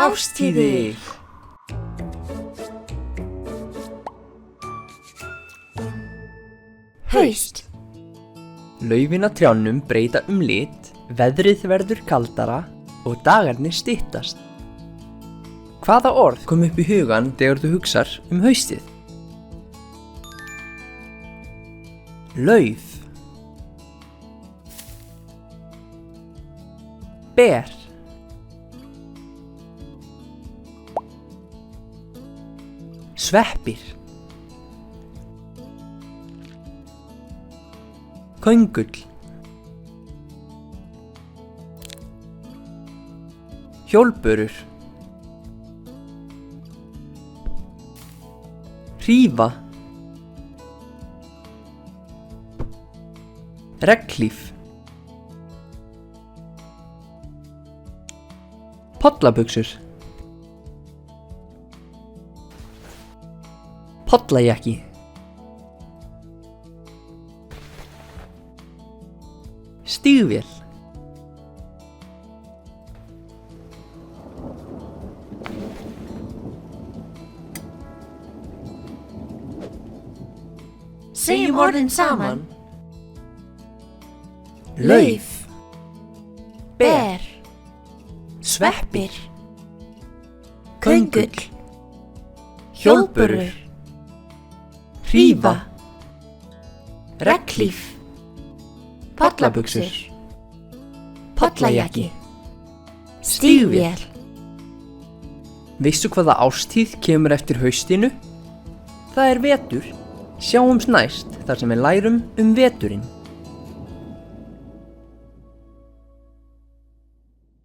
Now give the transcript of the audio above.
Árstíðir. Haust. Laufin á trjánum breyta lit, veðrið verður kaldara og dagarnir styttast. Hvaða orð kom upp í hugan þegar þú hugsar haustið? Lauf. Ber. Sveppir. Köngull. Hjólbörur. Hrífa. Regnhlíf. Pollabuxur. Pollajakki. Stígvél. Segjum orðin saman. Lauf. Ber. Sveppir. Köngull. Hjólbörur. Hrífa. Regnhlíf. Pollabuxur. Pollajakki. Stígvél. Veistu hvaða árstíð kemur eftir haustinu? Það er vetur. Sjáumst næst þar sem við lærum veturinn.